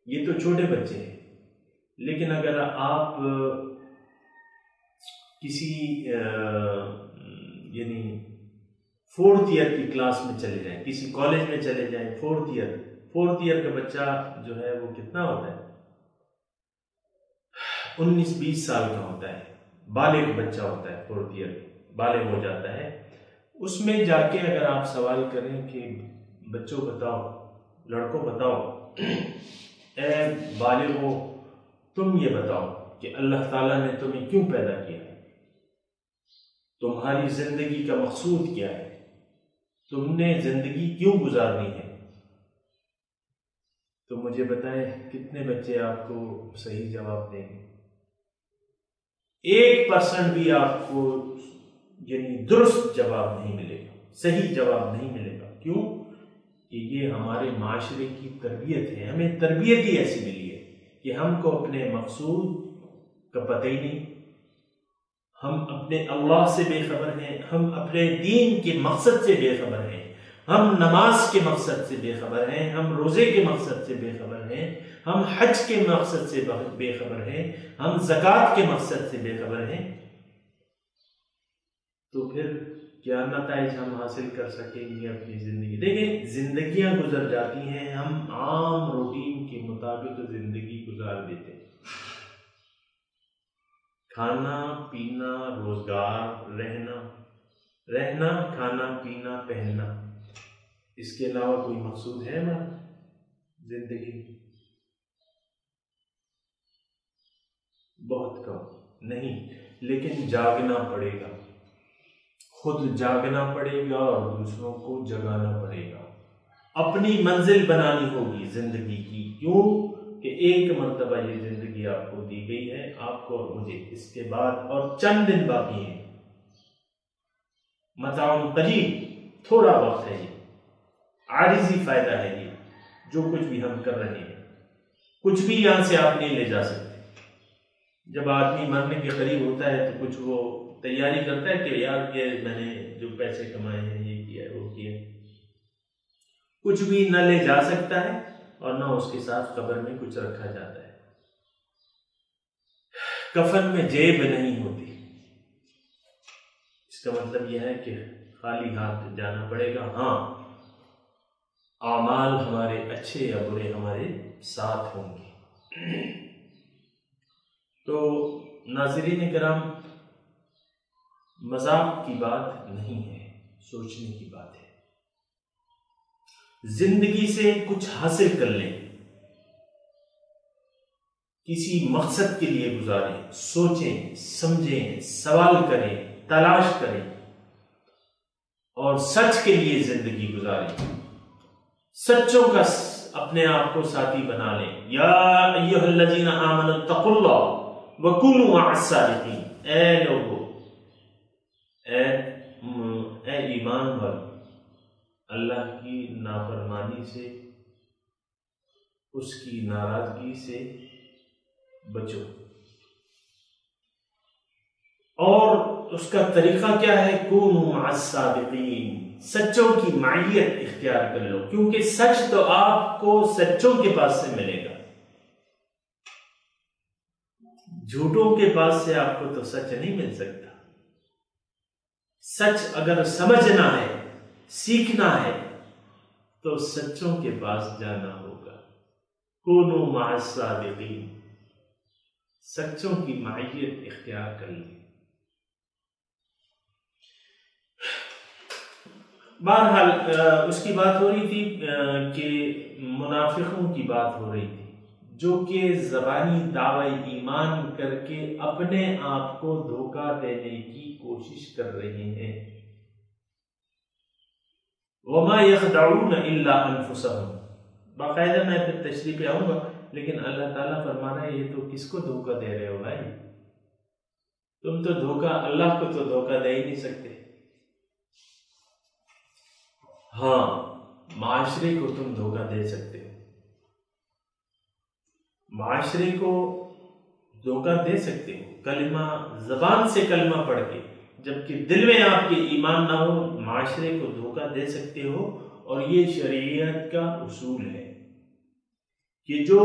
یہ تو چھوٹے بچے ہیں، لیکن اگر آپ کسی یعنی 4th ایئر کی کلاس میں چلے جائیں، کسی کالج میں چلے جائیں، 4th ایئر کا بچہ جو ہے وہ کتنا ہوتا ہے، 19-20 سال کا ہوتا ہے، بالغ بچہ ہوتا ہے، 4th ایئر بالغ ہو جاتا ہے۔ اس میں جا کے اگر آپ سوال کریں کہ بچوں بتاؤ، لڑکوں بتاؤ، اے بالغ ہو تم یہ بتاؤ کہ اللہ تعالیٰ نے تمہیں کیوں پیدا کیا ہے، تمہاری زندگی کا مقصود کیا ہے، تم نے زندگی کیوں گزارنی ہے، تو مجھے بتائیں کتنے بچے آپ کو صحیح جواب دیں گے؟ 1% بھی آپ کو یعنی درست جواب نہیں ملے گا، صحیح جواب نہیں ملے گا۔ کیوں؟ کہ یہ ہمارے معاشرے کی تربیت ہے، ہمیں تربیت ہی ایسی ملی ہے کہ ہم کو اپنے مقصود کا پتہ ہی نہیں، ہم اپنے اللہ سے بے خبر ہیں، ہم اپنے دین کے مقصد سے بے خبر ہیں، ہم نماز کے مقصد سے بے خبر ہیں، ہم روزے کے مقصد سے بے خبر ہیں، ہم حج کے مقصد سے بے خبر ہیں، ہم زکوٰۃ کے مقصد سے بے خبر ہیں، تو پھر کیا نتائج ہم حاصل کر سکیں گے اپنی زندگی؟ دیکھیں زندگیاں گزر جاتی ہیں، ہم عام روٹین کے مطابق زندگی گزار دیتے ہیں، کھانا پینا روزگار، رہنا کھانا پینا پہننا، اس کے علاوہ کوئی مقصود ہے ہمارا زندگی میں؟ بہت کم، نہیں، لیکن جاگنا پڑے گا، خود جاگنا پڑے گا اور دوسروں کو جگانا پڑے گا، اپنی منزل بنانی ہوگی زندگی کی۔ کیوں کہ ایک مرتبہ یہ زندگی آپ کو دی گئی ہے، آپ کو اور مجھے، اس کے بعد اور چند دن باقی ہیں، متاع قلیل، تھوڑا وقت ہے، یہ عارضی فائدہ ہے، یہ جو کچھ بھی ہم کر رہے ہیں کچھ بھی یہاں سے آپ نہیں لے جا سکتے۔ جب آدمی مرنے کے قریب ہوتا ہے تو کچھ وہ تیاری کرتا ہے کہ یار یہ میں نے جو پیسے کمائے ہیں یہ کیا ہے وہ کیا ہے، کچھ بھی نہ لے جا سکتا ہے اور نہ اس کے ساتھ قبر میں کچھ رکھا جاتا ہے، کفن میں جیب نہیں ہوتی، اس کا مطلب یہ ہے کہ خالی ہاتھ جانا پڑے گا۔ ہاں، اعمال ہمارے اچھے یا برے ہمارے ساتھ ہوں گے۔ تو ناظرین کرام، مذاق کی بات نہیں ہے، سوچنے کی بات ہے۔ زندگی سے کچھ حاصل کر لیں، کسی مقصد کے لیے گزاریں، سوچیں، سمجھیں، سوال کریں، تلاش کریں اور سچ کے لیے زندگی گزاریں، سچوں کا اپنے آپ کو ساتھی بنا لیں۔ یا ایھا الذین آمنوا اتقوا اللہ وکونوا مع الصادقین، اے لوگو، اے ایمان والو، اللہ کی نافرمانی سے، اس کی ناراضگی سے بچو اور اس کا طریقہ کیا ہے؟ کونوا مع الصادقین، سچوں کی معیت اختیار کر لو، کیونکہ سچ تو آپ کو سچوں کے پاس سے ملے گا، جھوٹوں کے پاس سے آپ کو تو سچ نہیں مل سکتا۔ سچ اگر سمجھنا ہے، سیکھنا ہے، تو سچوں کے پاس جانا ہوگا۔ کونوا مع الصادقین، سچوں کی معیت اختیار کر لیں۔ بہرحال اس کی بات ہو رہی تھی کہ منافقوں کی بات ہو رہی تھی جو کہ زبانی دعوی ایمان کر کے اپنے آپ کو دھوکہ دینے کی کوشش کر رہے ہیں۔ وما يخدعون الا انفسهم، باقاعدہ میں پھر تشریح پہ آؤں گا، لیکن اللہ تعالیٰ فرما رہا ہے یہ تو کس کو دھوکہ دے رہے ہو بھائی؟ تم تو دھوکہ، اللہ کو تو دھوکہ دے ہی نہیں سکتے۔ ہاں، معاشرے کو تم دھوکہ دے سکتے ہو، معاشرے کو دھوکہ دے سکتے ہو، کلمہ زبان سے کلمہ پڑھ کے، جبکہ دل میں آپ کے ایمان نہ ہو، معاشرے کو دھوکہ دے سکتے ہو۔ اور یہ شریعت کا اصول ہے کہ جو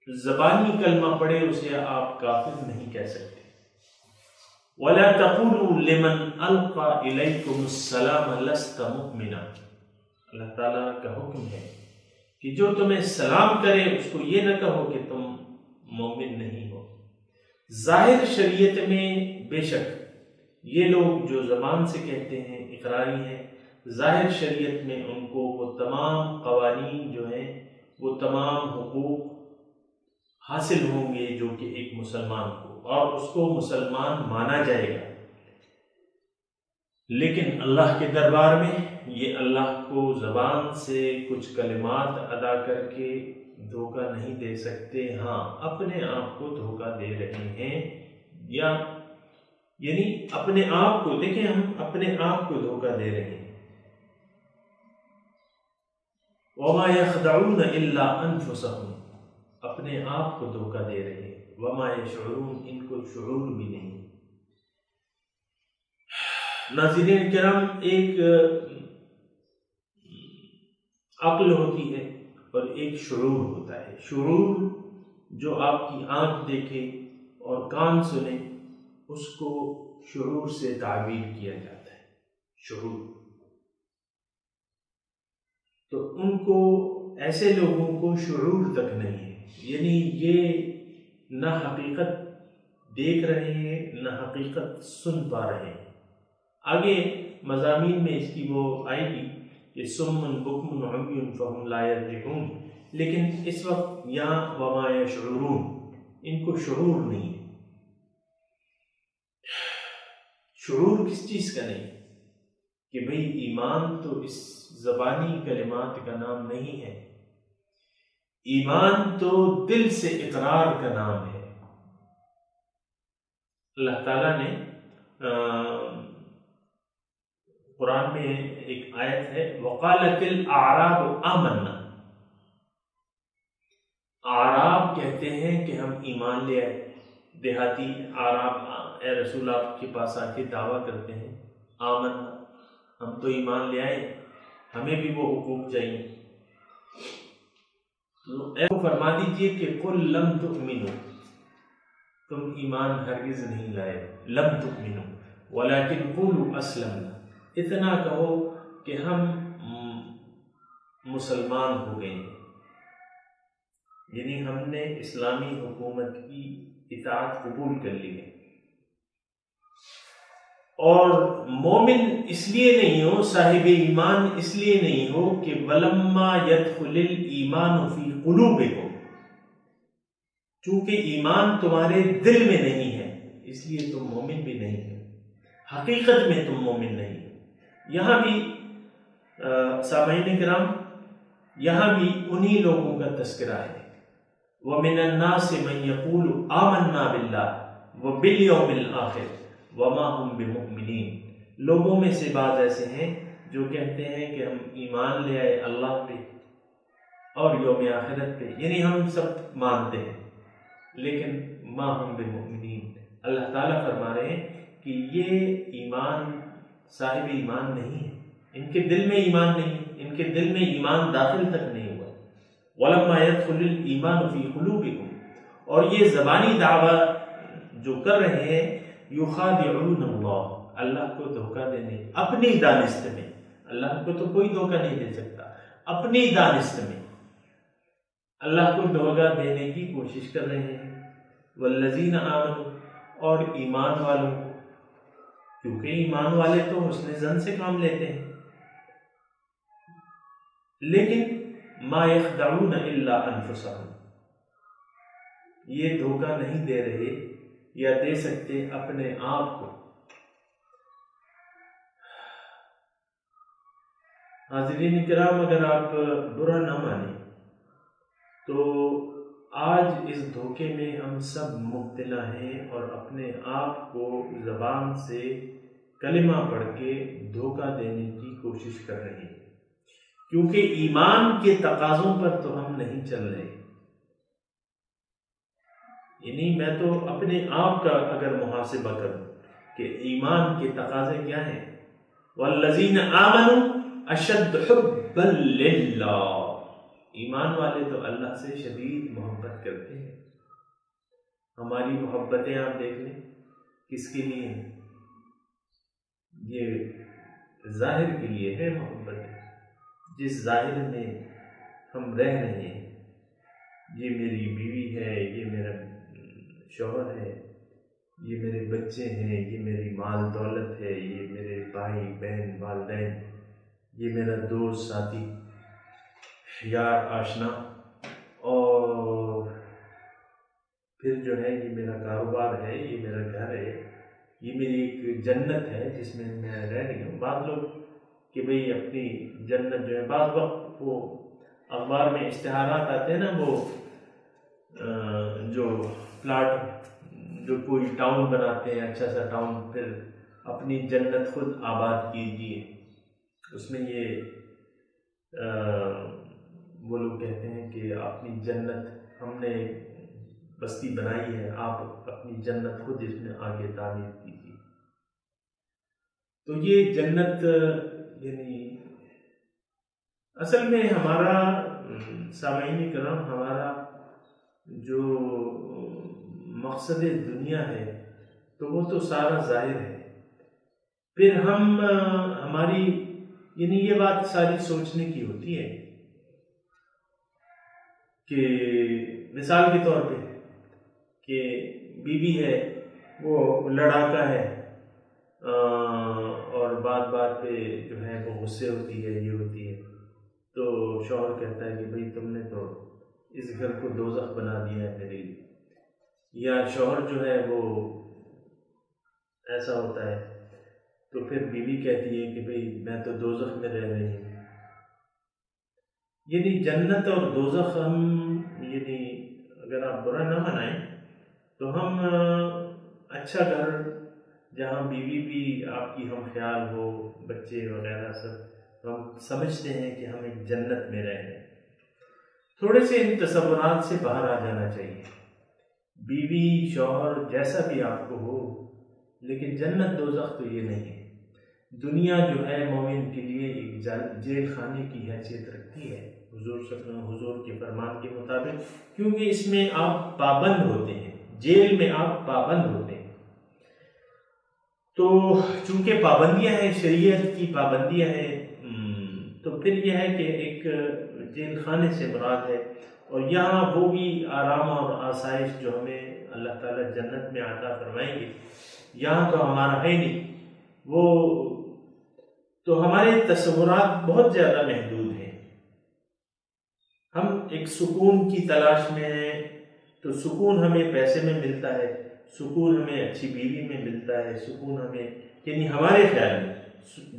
زبانی کلمہ پڑھے اسے آپ کافر نہیں کہہ سکتے۔ وَلَا تَقُولُوا لِمَنْ أَلْقَى إِلَيْكُمُ السَّلَامَ لَسْتَ مُؤْمِنًا، اللہ تعالیٰ کا حکم ہے کہ جو تمہیں سلام کرے اس کو یہ نہ کہو کہ تم مومن نہیں ہو۔ ظاہر شریعت میں بے شک یہ لوگ جو زبان سے کہتے ہیں اقراری ہیں، ظاہر شریعت میں ان کو وہ تمام قوانین جو ہیں، وہ تمام حقوق حاصل ہوں گے جو کہ ایک مسلمان کو، اور اس کو مسلمان مانا جائے گا۔ لیکن اللہ کے دربار میں یہ اللہ کو زبان سے کچھ کلمات ادا کر کے دھوکہ نہیں دے سکتے۔ ہاں، اپنے آپ کو دھوکہ دے رہے ہیں، یا یعنی اپنے آپ کو دیکھیں، ہم اپنے آپ کو دھوکہ دے رہے ہیں۔ وما يخدعون الا انفسهم، اپنے آپ کو دھوکہ دے رہے ہیں۔ وما يشعرون، ان کو شعور بھی نہیں۔ ناظرین کرام، ایک عقل ہوتی ہے اور ایک شعور ہوتا ہے۔ شعور جو آپ کی آنکھ دیکھے اور کان سنے، اس کو شعور سے تعبیر کیا جاتا ہے۔ شعور تو ان کو، ایسے لوگوں کو شعور تک نہیں ہے، یعنی یہ نہ حقیقت دیکھ رہے ہیں نہ حقیقت سن پا رہے ہیں۔ آگے مضامین میں اس کی وہ آئے گی کہ سم بکم عمی فہم لا یرجعون، لیکن اس وقت یہاں وما یشعرون، ان کو شعور نہیں ہے۔ شعور کس چیز کا نہیں کہ بھئی ایمان تو اس زبانی کلمات کا نام نہیں ہے، ایمان تو دل سے اقرار کا نام ہے۔ اللہ تعالیٰ نے قرآن میں ایک آیت ہے، وَقَالَتِ الْأَعْرَابُ آمَنَّا، اعراب کہتے ہیں کہ ہم ایمان لے آئے۔ دیہاتی اعراب اے رسول آپ کے پاس آ کے دعویٰ کرتے ہیں، آمنا، ہم تو ایمان لے آئے، ہمیں بھی وہ حقوق چاہیے۔ تو اے فرما دیجئے کہ قُلْ لَمْ تُؤْمِنُوا، تم ایمان ہرگز نہیں لائے، لَمْ تُؤْمِنُوا وَلَكِنْ قُولُوا أَسْلَمْنَا، اتنا کہو کہ ہم مسلمان ہو گئے ہیں، یعنی ہم نے اسلامی حکومت کی اطاعت قبول کر لی ہے۔ اور مومن اس لیے نہیں ہو، صاحب ایمان اس لیے نہیں ہو کہ وَلَمَّا يَدْخُلِ الْإِيمَانُ فِي قُلُوبِكُمْ، چونکہ ایمان تمہارے دل میں نہیں ہے اس لیے تم مومن بھی نہیں ہو، حقیقت میں تم مومن نہیں ہو۔ یہاں بھی سامعین کرام، یہاں بھی انہی لوگوں کا تذکرہ ہے، وَمِنَ النَّاسِ مَن يَقُولُ آمَنَّا بِاللَّهِ وَبِالْيَوْمِ الْآخِرِ وَمَا هُمْ بِمُؤْمِنِينَ، لوگوں میں سے بعض ایسے ہیں جو کہتے ہیں کہ ہم ایمان لے آئے اللہ پہ اور یوم آخرت پہ، یعنی ہم سب مانتے ہیں، لیکن ما ہم بمؤمنین، اللہ تعالیٰ فرما رہے ہیں کہ یہ صاحب ایمان نہیں ہے، ان کے دل میں ایمان نہیں ہے، ان کے دل میں ایمان داخل تک نہیں ہوا۔ وَلَمَّا يَدْخُلِ الْإِيمَانُ فِي قُلُوبِكُمْ، اور یہ زبانی دعویٰ جو کر رہے ہیں، يُخَادِعُونَ اللَّهَ، اللہ کو دھوکہ دینے، اپنی دانست میں، اللہ کو تو کوئی دھوکہ نہیں دے سکتا، اپنی دانست میں اللہ کو دھوکہ دینے کی کوشش کر رہے ہیں۔ وَالَّذِينَ آمَنُوا، اور ایمان والوں کو، کیونکہ ایمان والے تو حسن ظن سے کام لیتے ہیں، لیکن ما يخدعون الا انفسهم، یہ دھوکہ نہیں دے رہے یا دے سکتے اپنے آپ کو۔ حاضرین کرام، اگر آپ برا نہ مانیں تو آج اس دھوکے میں ہم سب مبتلا ہیں اور اپنے آپ کو زبان سے کلمہ پڑھ کے دھوکہ دینے کی کوشش کر رہے ہیں، کیونکہ ایمان کے تقاضوں پر تو ہم نہیں چل رہے۔ یعنی میں تو اپنے آپ کا اگر محاسبہ کروں کہ ایمان کے تقاضے کیا ہیں، والذین آمنوا اشد حبا للہ، ایمان والے تو اللہ سے شدید محبت کرتے ہیں۔ ہماری محبتیں آپ دیکھ لیں کس کے لیے ہیں؟ یہ ظاہر کے لیے ہے محبت، جس ظاہر میں ہم رہ رہے ہیں، یہ میری بیوی ہے، یہ میرا شوہر ہے، یہ میرے بچے ہیں، یہ میری مال دولت ہے، یہ میرے بھائی بہن والدین، یہ میرا دوست ساتھی یار آشنا، اور پھر جو ہے یہ میرا کاروبار ہے، یہ میرا گھر ہے، یہ میری ایک جنت ہے جس میں میں رہ رہی ہوں۔ بعض لوگ کہ بھئی اپنی جنت جو ہے، بعض وقت وہ اخبار میں اشتہارات آتے ہیں نا، وہ جو پلاٹ جو کوئی ٹاؤن بناتے ہیں، اچھا سا ٹاؤن، پھر اپنی جنت خود آباد کیجیے، اس میں یہ وہ لوگ کہتے ہیں کہ اپنی جنت ہم نے بستی بنائی ہے، آپ اپنی جنت خود اس میں آگے تعمیر کیجیے۔ تو یہ جنت یعنی اصل میں ہمارا سامعین کرام، ہمارا جو مقصد دنیا ہے تو وہ تو سارا ظاہر ہے۔ پھر ہماری یعنی یہ بات ساری سوچنے کی ہوتی ہے کہ مثال کے طور پہ کہ بیوی ہے، وہ لڑاکا ہے، اور بات پہ جو ہے وہ غصے ہوتی ہے، یہ ہوتی ہے، تو شوہر کہتا ہے کہ بھئی تم نے تو اس گھر کو دوزخ بنا دیا ہے میرے لیے، یا شوہر جو ہے وہ ایسا ہوتا ہے، تو پھر بیوی کہتی ہے کہ بھئی میں تو دوزخ میں رہ رہی ہوں۔ یعنی جنت اور دوزخ ہم، یعنی اگر آپ برا نہ منائیں تو ہم اچھا گھر جہاں بیوی بھی آپ کی ہم خیال ہو، بچے وغیرہ سب، ہم سمجھتے ہیں کہ ہم ایک جنت میں رہ رہے ہیں۔ تھوڑے سے ان تصورات سے باہر آ جانا چاہیے۔ بیوی شوہر جیسا بھی آپ کو ہو، لیکن جنت دوزخ تو یہ نہیں ہے۔ دنیا جو ہے مومن کے لیے ایک جیل خانے کی حیثیت رکھتی ہے، حضور کے فرمان کے مطابق، کیونکہ اس میں آپ پابند ہوتے ہیں، جیل میں آپ پابند ہوتے ہیں۔ تو چونکہ پابندیاں ہیں، شریعت کی پابندیاں ہیں، تو پھر یہ ہے کہ ایک جیل خانے سے مراد ہے، اور یہاں وہ بھی آرام اور آسائش جو ہمیں اللہ تعالیٰ جنت میں عطا فرمائیں گے، یہاں تو ہمارا ہے نہیں، وہ تو ہمارے تصورات بہت زیادہ محدود ہیں۔ ہم ایک سکون کی تلاش میں ہیں، تو سکون ہمیں پیسے میں ملتا ہے، سکون ہمیں اچھی بیوی میں ملتا ہے، سکون ہمیں یعنی ہمارے خیال میں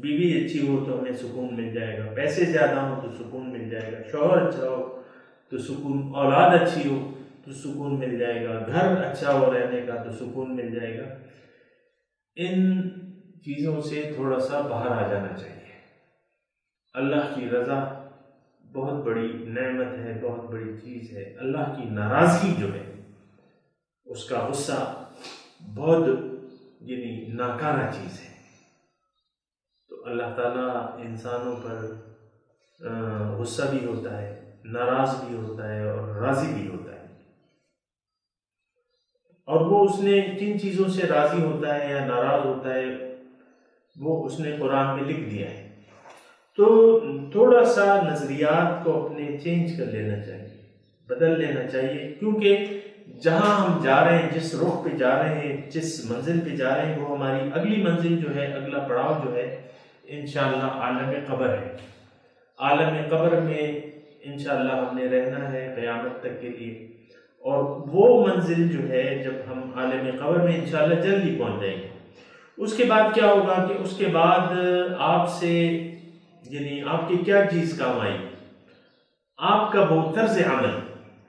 بیوی اچھی ہو تو ہمیں سکون مل جائے گا، پیسے زیادہ ہوں تو سکون مل جائے گا، شوہر اچھا ہو تو سکون، اولاد اچھی ہو تو سکون مل جائے گا، گھر اچھا ہو رہنے کا تو سکون مل جائے گا۔ ان چیزوں سے تھوڑا سا باہر آ جانا چاہیے۔ اللہ کی رضا بہت بڑی نعمت ہے، بہت بڑی چیز ہے۔ اللہ کی ناراضگی جو ہے، اس کا غصہ بہت یعنی ناکارہ چیز ہے۔ تو اللہ تعالیٰ انسانوں پر غصہ بھی ہوتا ہے، ناراض بھی ہوتا ہے اور راضی بھی ہوتا ہے، اور وہ اس نے کن چیزوں سے راضی ہوتا ہے یا ناراض ہوتا ہے وہ اس نے قرآن میں لکھ دیا ہے۔ تو تھوڑا سا نظریات کو اپنے چینج کر لینا چاہیے، بدل لینا چاہیے، کیونکہ جہاں ہم جا رہے ہیں، جس رخ پہ جا رہے ہیں، جس منزل پہ جا رہے ہیں، وہ ہماری اگلی منزل جو ہے، اگلا پڑاؤ جو ہے انشاءاللہ عالم قبر ہے۔ عالم قبر میں انشاءاللہ ہم نے رہنا ہے قیامت تک کے لیے، اور وہ منزل جو ہے جب ہم عالم قبر میں انشاءاللہ جلدی پہنچ جائیں گے، اس کے بعد کیا ہوگا کہ اس کے بعد آپ سے یعنی آپ کی کیا چیز کام آئے گی؟ آپ کا وہ طرز عمل،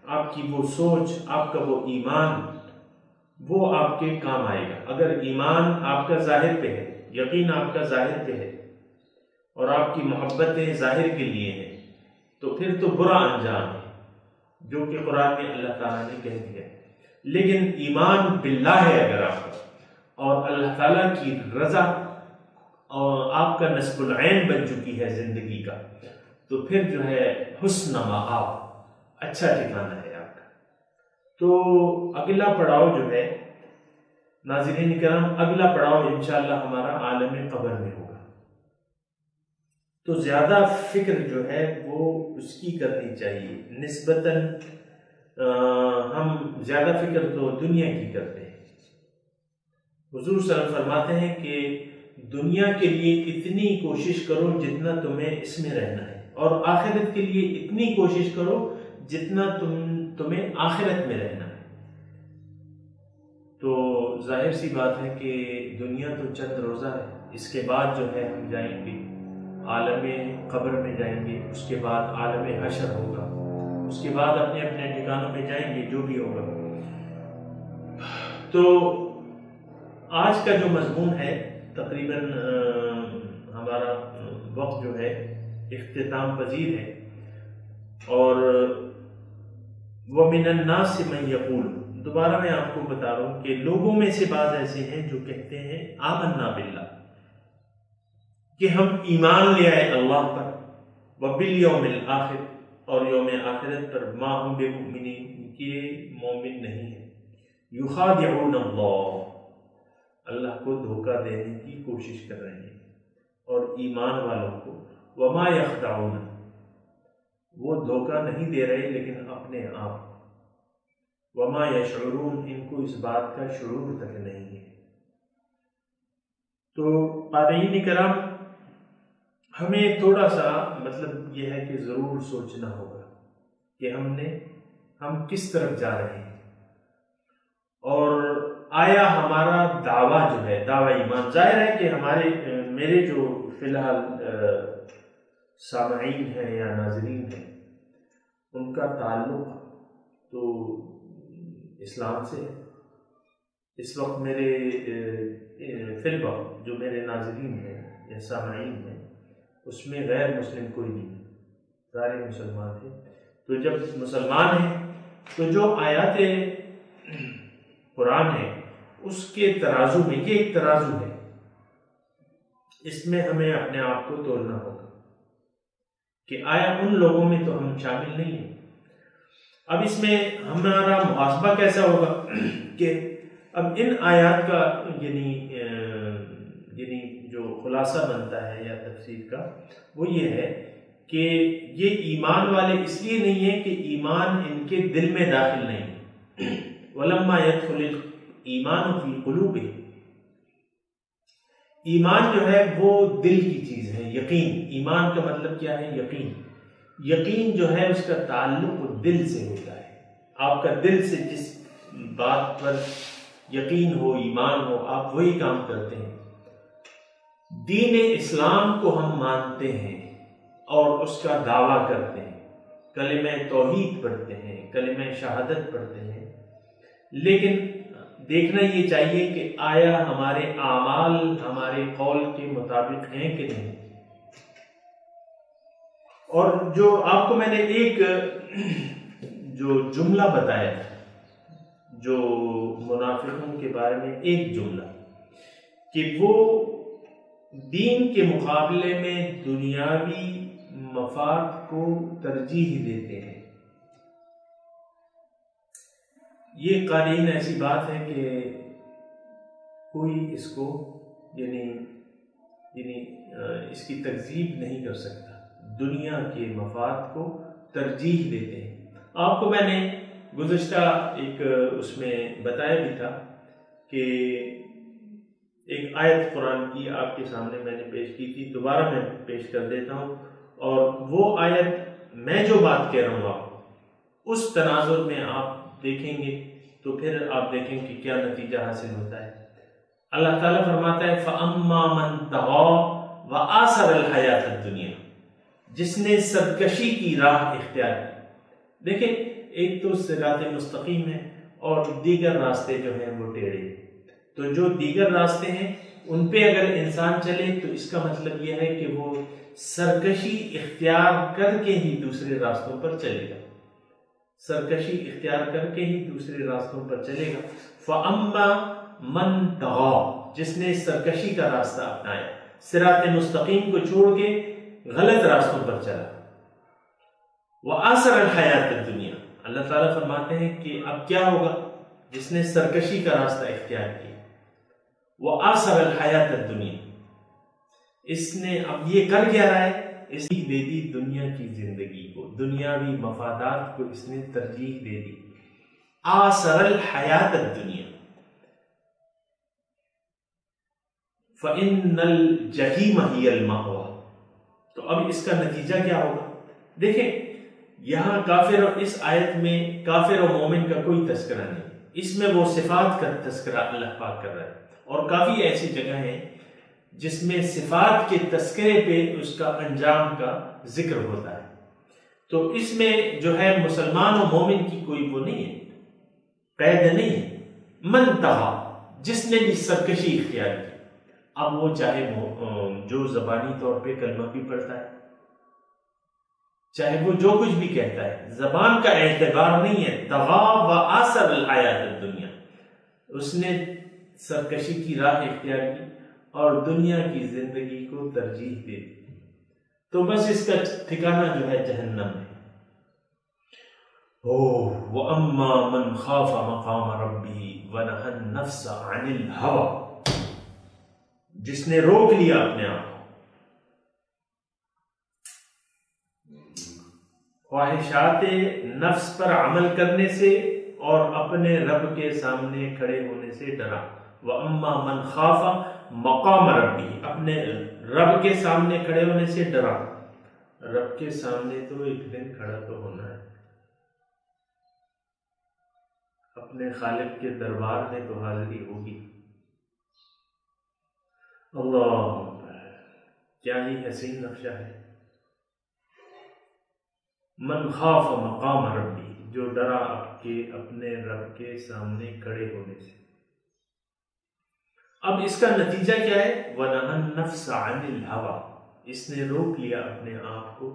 آپ کی وہ سوچ، آپ کا وہ ایمان، وہ آپ کے کام آئے گا۔ اگر ایمان آپ کا ظاہر پہ ہے، یقین آپ کا ظاہر پہ ہے، اور آپ کی محبتیں ظاہر کے لیے ہیں، تو پھر تو برا انجام ہے، جو کہ قرآن میں اللہ تعالیٰ نے کہہ دیا۔ لیکن ایمان باللہ ہے اگر آپ کا، اور اللہ تعالیٰ کی رضا اور آپ کا نصب العین بن چکی ہے زندگی کا، تو پھر جو ہے حسن مآب، اچھا ٹھکانہ ہے آپ کا۔ تو اگلا پڑاؤ جو ہے ناظرین کرام، اگلا پڑاؤ انشاءاللہ ہمارا عالم قبر میں ہوگا۔ تو زیادہ فکر جو ہے وہ اس کی کرنی چاہیے نسبتاً، ہم زیادہ فکر تو دنیا کی کرتے ہیں۔ حضور صلی اللہ علیہ وسلم فرماتے ہیں کہ دنیا کے لیے اتنی کوشش کرو جتنا تمہیں اس میں رہنا ہے، اور آخرت کے لیے اتنی کوشش کرو جتنا تمہیں آخرت میں رہنا ہے۔ تو ظاہر سی بات ہے کہ دنیا تو چند روزہ ہے، اس کے بعد جو ہے ہم جائیں گے عالم قبر میں جائیں گے، اس کے بعد عالم حشر ہوگا، اس کے بعد اپنے اپنے ٹھکانوں میں جائیں گے، جو بھی ہوگا۔ تو آج کا جو مضمون ہے تقریباً ہمارا وقت جو ہے اختتام پذیر ہے، اور وَمِنَ النَّاسِ مَن يَقُولُ، دوبارہ میں آپ کو بتا رہا ہوں کہ لوگوں میں سے بعض ایسے ہیں جو کہتے ہیں آمنا باللہ، کہ ہم ایمان لے آئے اللہ پر، وَبِالْيَوْمِ الْآخِرِ، اور یوم آخرت پر، مَا هُمْ بِمُؤْمِنِينَ، کہ مومن نہیں ہیں، يُخَادِعُونَ اللَّهَ، اللہ کو دھوکہ دینے کی کوشش کر رہے ہیں، اور ایمان والوں کو وَمَا يَخْدَعُونَ، وہ دھوکہ نہیں دے رہے لیکن اپنے آپ، وَمَا يَشْعُرُونَ، ان کو اس بات کا شعور تک نہیں ہے۔ تو قارئین کرام، ہمیں تھوڑا سا مطلب یہ ہے کہ ضرور سوچنا ہوگا کہ ہم کس طرف جا رہے ہیں، اور آیا ہمارا دعویٰ جو ہے، دعویٰ ایمان، ظاہر ہے کہ میرے جو فی الحال سامعین ہیں یا ناظرین ہیں، ان کا تعلق تو اسلام سے ہے۔ اس وقت میرے فی الوقت جو میرے ناظرین ہیں یا سامعین ہیں، اس میں غیر مسلم کوئی نہیں ہے، سارے مسلمان ہیں۔ تو جب مسلمان ہیں تو جو آیات قرآن ہے اس کے ترازو میں، یہ ایک ترازو ہے، اس میں ہمیں اپنے آپ کو تولنا ہوگا کہ آیا ان لوگوں میں تو ہم شامل نہیں ہیں۔ اب اس میں ہمارا محاسبہ کیسا ہوگا کہ اب ان آیات کا یعنی جو خلاصہ بنتا ہے یا تفسیر کا، وہ یہ ہے کہ یہ ایمان والے اس لیے نہیں ہیں کہ ایمان ان کے دل میں داخل نہیں ہے، وَلَمَّا يَدْخُلِ الْإِيمَانُ فِي قُلُوبِهِمْ، ایمان جو ہے وہ دل کی چیز ہے، یقین۔ ایمان کا مطلب کیا ہے؟ یقین۔ یقین جو ہے اس کا تعلق دل سے ہوتا ہے۔ آپ کا دل سے جس بات پر یقین ہو، ایمان ہو، آپ وہی کام کرتے ہیں۔ دین اسلام کو ہم مانتے ہیں اور اس کا دعویٰ کرتے ہیں، کلمہ توحید پڑھتے ہیں، کلمہ شہادت پڑھتے ہیں، لیکن دیکھنا یہ چاہیے کہ آیا ہمارے اعمال ہمارے قول کے مطابق ہیں کہ نہیں۔ اور جو آپ کو میں نے ایک جو جملہ بتایا، جو منافقوں کے بارے میں ایک جملہ کہ وہ دین کے مقابلے میں دنیاوی مفاد کو ترجیح دیتے ہیں۔ یہ قارئین ایسی بات ہے کہ کوئی اس کو یعنی اس کی تکذیب نہیں کر سکتا، دنیا کے مفاد کو ترجیح دیتے ہیں۔ آپ کو میں نے گزشتہ ایک اس میں بتایا بھی تھا کہ ایک آیت قرآن کی آپ کے سامنے میں نے پیش کی تھی، دوبارہ میں پیش کر دیتا ہوں، اور وہ آیت میں جو بات کہہ رہا ہوں آپ اس تناظر میں آپ دیکھیں گے تو پھر آپ دیکھیں کہ کیا نتیجہ حاصل ہوتا ہے۔ اللہ تعالیٰ فرماتا ہے فَأَمَّا مَن طَغَىٰ وَآثَرَ الْحَيَاةَ الدُّنْيَا، جس نے سرکشی کی راہ اختیار کی۔ دیکھیں ایک تو صراط مستقیم ہے اور دیگر راستے جو ہیں وہ ٹیڑھے، تو جو دیگر راستے ہیں ان پہ اگر انسان چلے تو اس کا مطلب یہ ہے کہ وہ سرکشی اختیار کر کے ہی دوسرے راستوں پر چلے گا، سرکشی اختیار کر کے ہی دوسرے راستوں پر چلے گا۔ فَأَمَّا مَن طَغَىٰ، جس نے سرکشی کا راستہ اپنایا، صراط مستقیم کو چھوڑ کے غلط راستوں پر چلا۔ وَآثَرَ الْحَيَاةَ الدُّنْيَا، اللہ تعالیٰ فرماتے ہیں کہ اب کیا ہوگا جس نے سرکشی کا راستہ اختیار کیا۔ وَآثَرَ الْحَيَاةَ الدُّنْيَا، اس نے اب یہ کر کیا رہا ہے، اس نے دے دی دنیا کی زندگی کو، دنیاوی مفادات کو اس نے ترجیح دے دی۔ آثَرَ الْحَيَاةَ الدُّنْيَا فَإِنَّ الْجَحِيمَ هِيَ الْمَأْوَىٰ، تو اب اس کا نتیجہ کیا ہوگا؟ دیکھیں یہاں کافر اور اس آیت میں کافر اور مومن کا کوئی تذکرہ نہیں، اس میں وہ صفات کا تذکرہ اللہ پاک کر رہا ہے، اور کافی ایسی جگہ ہیں جس میں صفات کے تذکرے پہ اس کا انجام کا ذکر ہوتا ہے، تو اس میں جو ہے مسلمان و مومن کی کوئی وہ نہیں ہے، قید نہیں ہے۔ من طغیٰ، جس نے بھی سرکشی اختیار کی، اب وہ چاہے جو زبانی طور پہ کلمہ بھی پڑھتا ہے، چاہے وہ جو کچھ بھی کہتا ہے، زبان کا اعتبار نہیں ہے۔ طغیٰ وآثر الحیاۃ الدنیا، اس نے سرکشی کی راہ اختیار کی اور دنیا کی زندگی کو ترجیح دے دی، تو بس اس کا ٹھکانہ جو ہے جہنم ہے۔ وَأَمَّا مَنْ خَافَ مَقَامَ رَبِّهِ وَنَهَى النَّفْسَ عَنِ الْهَوَىٰ، جس نے روک لیا اپنے آپ کو خواہشات نفس پر عمل کرنے سے اور اپنے رب کے سامنے کھڑے ہونے سے ڈرا۔ وَأَمَّا مَنْ خَافَ مَقَامَ رَبِّهِ، اپنے رب کے سامنے کھڑے ہونے سے ڈرا۔ رب کے سامنے تو ایک دن کھڑا تو ہونا ہے، اپنے خالق کے دربار میں تو حاضری ہوگی۔ اللہ کیا ہی حسین نقشہ ہے۔ من خاف مقام ربی، جو ڈرا اپنے رب کے سامنے کھڑے ہونے سے۔ اب اس کا نتیجہ کیا ہے؟ وَنَهَى النَّفْسَ عَنِ الْهَوَىٰ، اس نے روک لیا اپنے آپ کو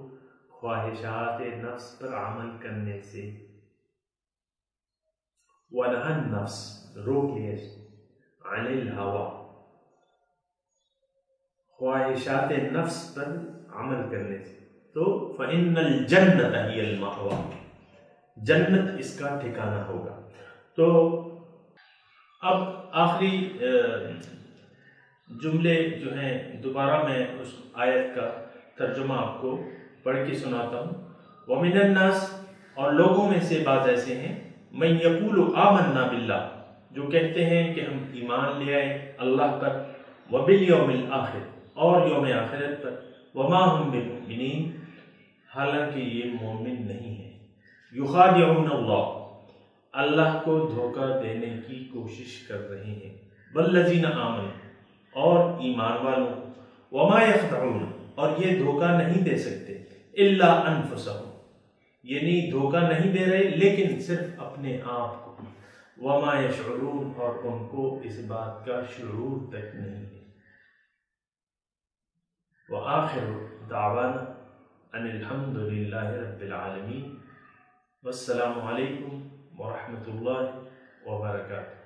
خواہشات نفس پر عمل کرنے سے۔ وَنَهَى النَّفْسَ، روک لیا عَنِ الْهَوَىٰ، خواہشات نفس پر عمل کرنے سے، تو فَإِنَّ الْجَنَّةَ هِيَ الْمَأْوَىٰ، جنت اس کا ٹھکانہ ہوگا۔ تو اب آخری جملے جو ہیں دوبارہ میں اس آیت کا ترجمہ آپ کو پڑھ کے سناتا ہوں۔ وَمِنَ النَّاسِ، اور لوگوں میں سے بعض ایسے ہیں، مَن يَقُولُ آمَنَّا بِاللَّهِ، جو کہتے ہیں کہ ہم ایمان لے آئے اللہ پر، وَبِالْيَوْمِ الْآخِرِ، اور یوم آخرت پر، وَمَا هُم بِالْمُؤْمِنِينَ، حالانکہ یہ مومن نہیں ہے۔ يُخَادِعُونَ اللَّهَ، اللہ کو دھوکہ دینے کی کوشش کر رہے ہیں، وَالَّذِينَ آمَنُوا، اور ایمان والوں، وَمَا يَخْدَعُونَ، اور یہ دھوکہ نہیں دے سکتے، إِلَّا أَنفُسَهُمْ، یعنی دھوکہ نہیں دے رہے لیکن صرف اپنے آپ کو، وَمَا يَشْعُرُونَ، اور ان کو اس بات کا شعور تک نہیں ہے۔ وآخر دعوانا ان الحمد للہ رب العالمین، والسلام علیکم ورحمۃ اللہ وبرکاتہ۔